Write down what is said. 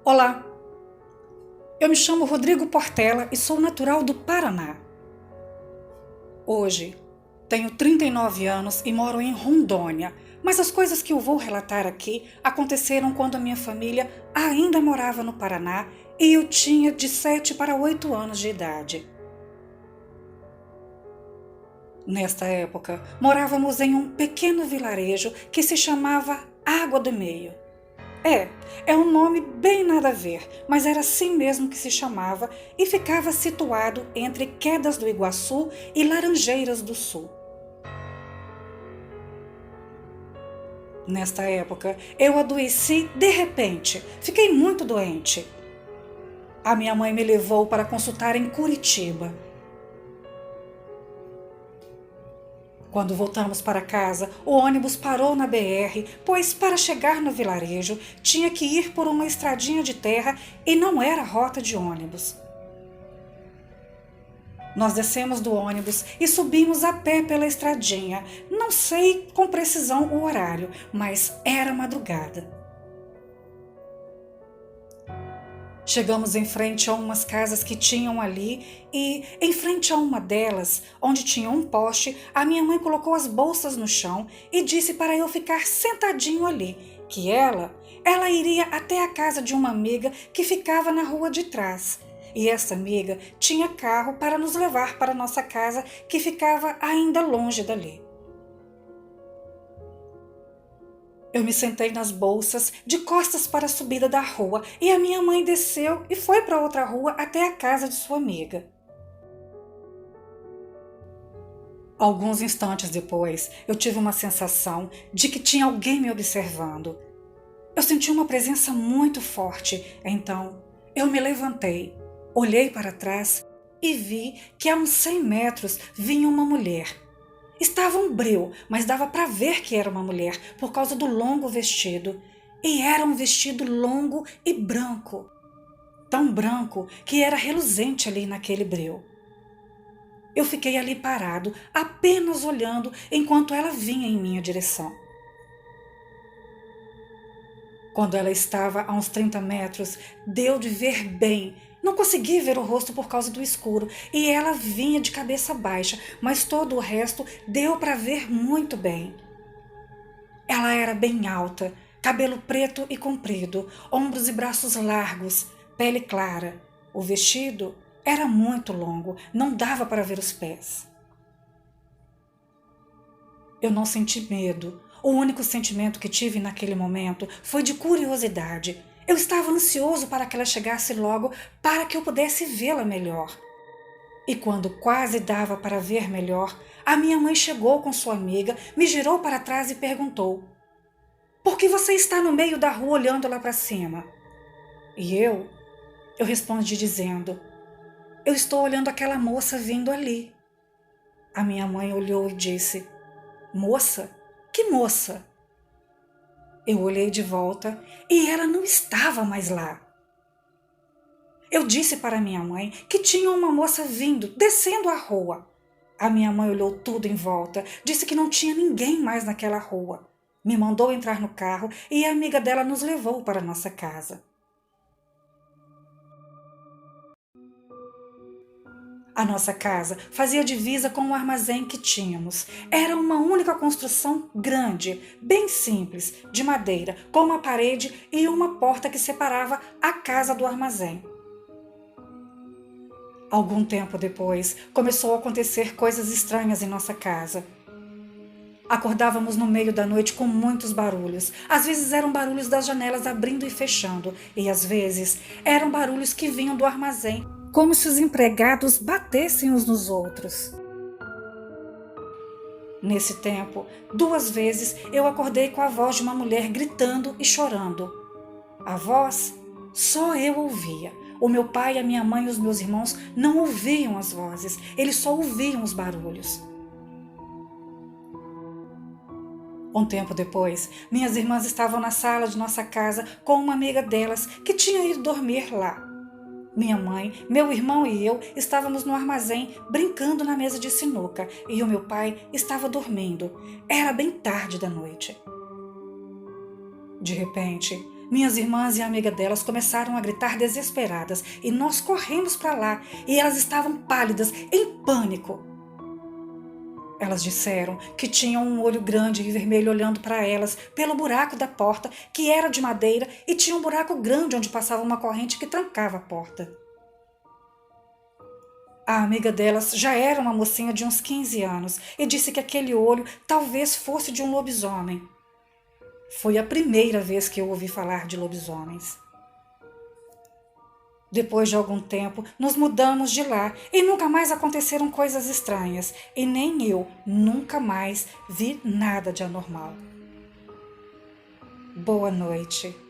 Olá, eu me chamo Rodrigo Portela e sou natural do Paraná. Hoje tenho 39 anos e moro em Rondônia, mas as coisas que eu vou relatar aqui aconteceram quando a minha família ainda morava no Paraná e eu tinha de 7 para 8 anos de idade. Nesta época, morávamos em um pequeno vilarejo que se chamava Água do Meio. É um nome bem nada a ver, mas era assim mesmo que se chamava e ficava situado entre Quedas do Iguaçu e Laranjeiras do Sul. Nesta época, eu adoeci de repente, fiquei muito doente. A minha mãe me levou para consultar em Curitiba. Quando voltamos para casa, o ônibus parou na BR, pois para chegar no vilarejo tinha que ir por uma estradinha de terra e não era rota de ônibus. Nós descemos do ônibus e subimos a pé pela estradinha. Não sei com precisão o horário, mas era madrugada. Chegamos em frente a umas casas que tinham ali e, em frente a uma delas, onde tinha um poste, a minha mãe colocou as bolsas no chão e disse para eu ficar sentadinho ali, que ela iria até a casa de uma amiga que ficava na rua de trás. E essa amiga tinha carro para nos levar para nossa casa, que ficava ainda longe dali. Eu me sentei nas bolsas, de costas para a subida da rua, e a minha mãe desceu e foi para outra rua até a casa de sua amiga. Alguns instantes depois, eu tive uma sensação de que tinha alguém me observando. Eu senti uma presença muito forte, então eu me levantei, olhei para trás e vi que a uns 100 metros vinha uma mulher. Estava um breu, mas dava para ver que era uma mulher por causa do longo vestido. E era um vestido longo e branco. Tão branco que era reluzente ali naquele breu. Eu fiquei ali parado, apenas olhando enquanto ela vinha em minha direção. Quando ela estava a uns 30 metros, deu de ver bem. Não consegui ver o rosto por causa do escuro e ela vinha de cabeça baixa, mas todo o resto deu para ver muito bem. Ela era bem alta, cabelo preto e comprido, ombros e braços largos, pele clara. O vestido era muito longo, não dava para ver os pés. Eu não senti medo. O único sentimento que tive naquele momento foi de curiosidade. Eu estava ansioso para que ela chegasse logo para que eu pudesse vê-la melhor. E quando quase dava para ver melhor, a minha mãe chegou com sua amiga, me girou para trás e perguntou: "Por que você está no meio da rua olhando lá para cima?" E eu respondi dizendo: "Eu estou olhando aquela moça vindo ali." A minha mãe olhou e disse: "Moça? Que moça?" Eu olhei de volta e ela não estava mais lá. Eu disse para minha mãe que tinha uma moça vindo, descendo a rua. A minha mãe olhou tudo em volta, disse que não tinha ninguém mais naquela rua. Me mandou entrar no carro e a amiga dela nos levou para nossa casa. A nossa casa fazia divisa com o armazém que tínhamos. Era uma única construção grande, bem simples, de madeira, com uma parede e uma porta que separava a casa do armazém. Algum tempo depois, começou a acontecer coisas estranhas em nossa casa. Acordávamos no meio da noite com muitos barulhos. Às vezes eram barulhos das janelas abrindo e fechando, e às vezes eram barulhos que vinham do armazém, como se os empregados batessem uns nos outros. Nesse tempo, 2 vezes eu acordei com a voz de uma mulher gritando e chorando. A voz só eu ouvia. O meu pai, a minha mãe e os meus irmãos não ouviam as vozes, eles só ouviam os barulhos. Um tempo depois, minhas irmãs estavam na sala de nossa casa com uma amiga delas que tinha ido dormir lá. Minha mãe, meu irmão e eu estávamos no armazém brincando na mesa de sinuca e o meu pai estava dormindo. Era bem tarde da noite. De repente, Minhas irmãs e a amiga delas começaram a gritar desesperadas e nós corremos para lá e elas estavam pálidas, em pânico. Elas disseram que tinham um olho grande e vermelho olhando para elas pelo buraco da porta, que era de madeira, e tinha um buraco grande onde passava uma corrente que trancava a porta. A amiga delas já era uma mocinha de uns 15 anos e disse que aquele olho talvez fosse de um lobisomem. Foi a primeira vez que eu ouvi falar de lobisomens. Depois de algum tempo, nos mudamos de lá e nunca mais aconteceram coisas estranhas, e nem eu nunca mais vi nada de anormal. Boa noite.